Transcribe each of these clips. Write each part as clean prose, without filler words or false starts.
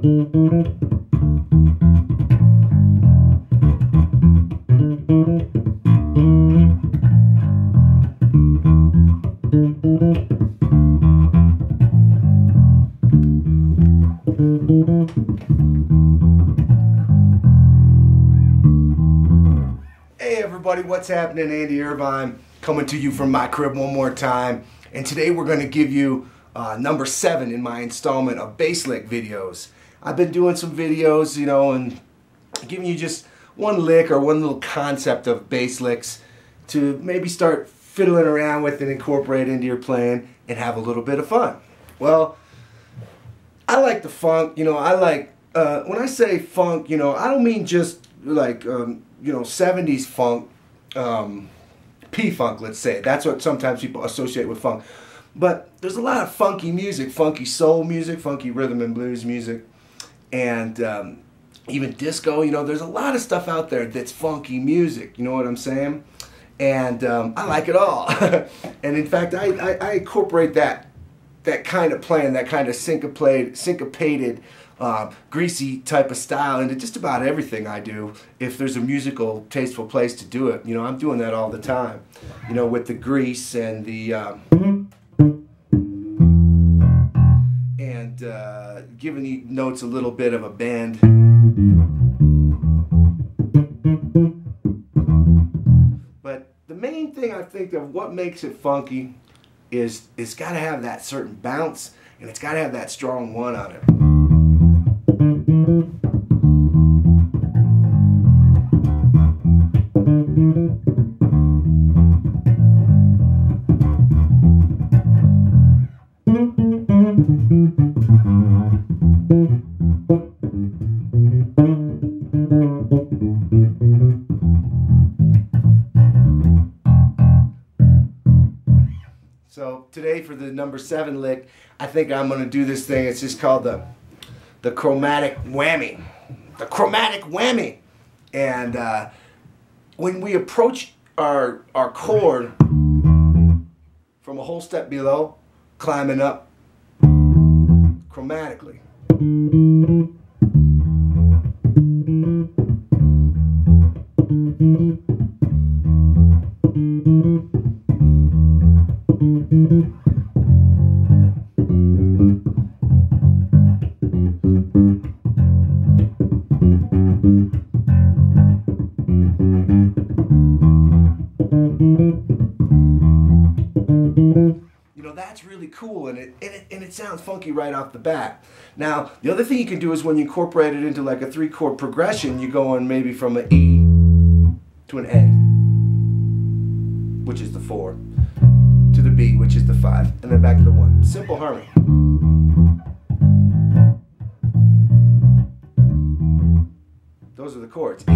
Hey everybody, what's happening? Andy Irvine coming to you from my crib one more time, and today we're going to give you number 7 in my installment of bass lick videos. I've been doing some videos, you know, and giving you just one lick or one little concept of bass licks to maybe start fiddling around with and incorporate into your playing and have a little bit of fun. Well, I like the funk, you know, I like, when I say funk, you know, I don't mean just like, you know, 70s funk, P-funk, let's say. That's what sometimes people associate with funk. But there's a lot of funky music, funky soul music, funky rhythm and blues music, and even disco. You know, there's a lot of stuff out there that's funky music, you know what I'm saying? And I like it all. And in fact, I incorporate that kind of playing, that kind of syncopated, greasy type of style into just about everything I do. If there's a musical, tasteful place to do it, you know, I'm doing that all the time. You know, with the grease and the giving the notes a little bit of a bend. But the main thing I think of what makes it funky is it's got to have that certain bounce, and it's got to have that strong one on it. So today for the number 7 lick, I think I'm going to do this thing. It's just called the Chromatic Whammy. The Chromatic Whammy. And when we approach our chord from a whole step below, climbing up chromatically. You know, that's really cool, and it sounds funky right off the bat. Now, the other thing you can do is when you incorporate it into like a 3-chord progression, you go on maybe from an E to an A, which is the 4, to the B, which is the 5, and then back to the 1. Simple harmony. Those are the chords. E.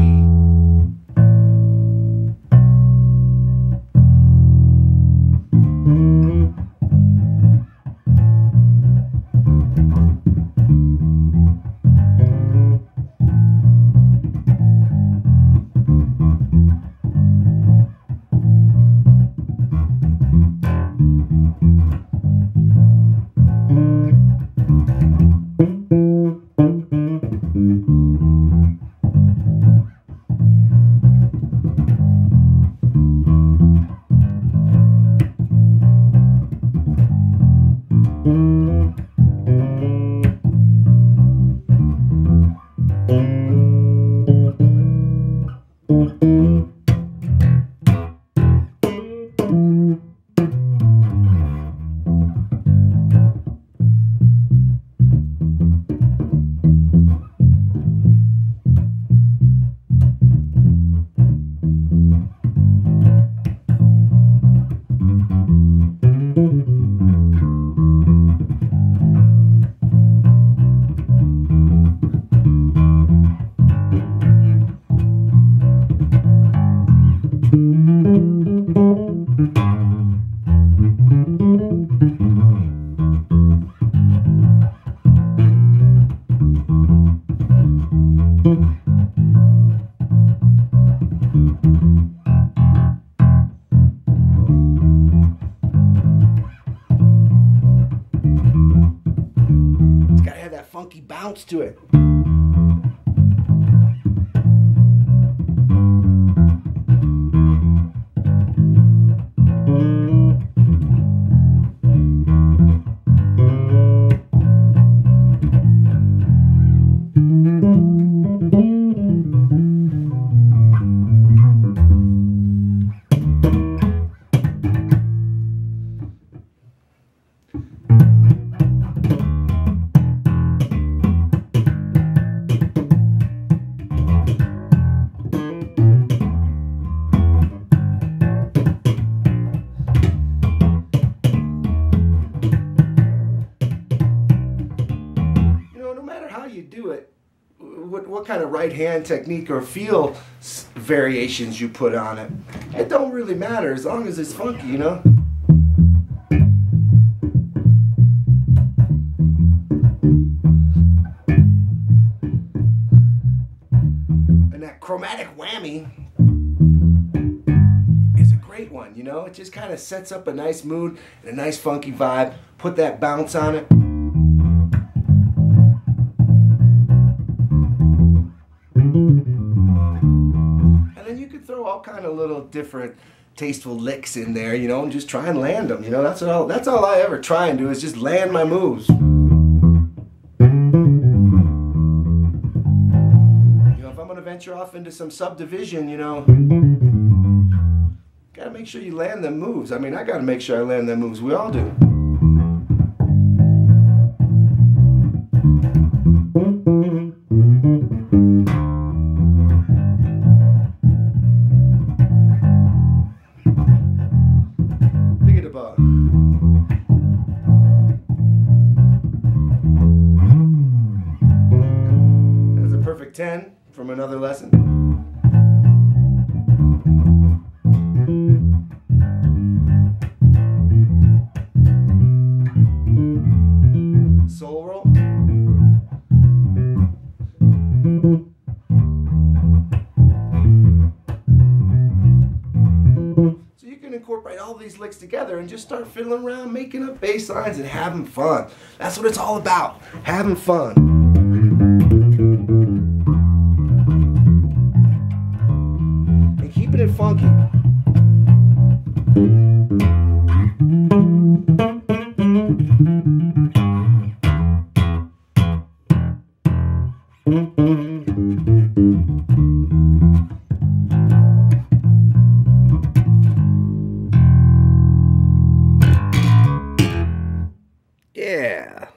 funky bounce to it. You do it, what kind of right hand technique or feel variations you put on it, it don't really matter as long as it's funky, you know. And that chromatic whammy is a great one, you know. It just kind of sets up a nice mood and a nice funky vibe. Put that bounce on it. And then you could throw all kind of little different tasteful licks in there, you know, and just try and land them. You know, that's all I ever try and do is just land my moves. You know, if I'm gonna venture off into some subdivision, you know, gotta make sure you land them moves. I mean, I gotta make sure I land them moves. We all do. That's a perfect 10 from another lesson. Soul roll. So you can incorporate all these licks together and just start fiddling around, making up bass lines and having fun. That's what it's all about, having fun. And keeping it funky. Yeah.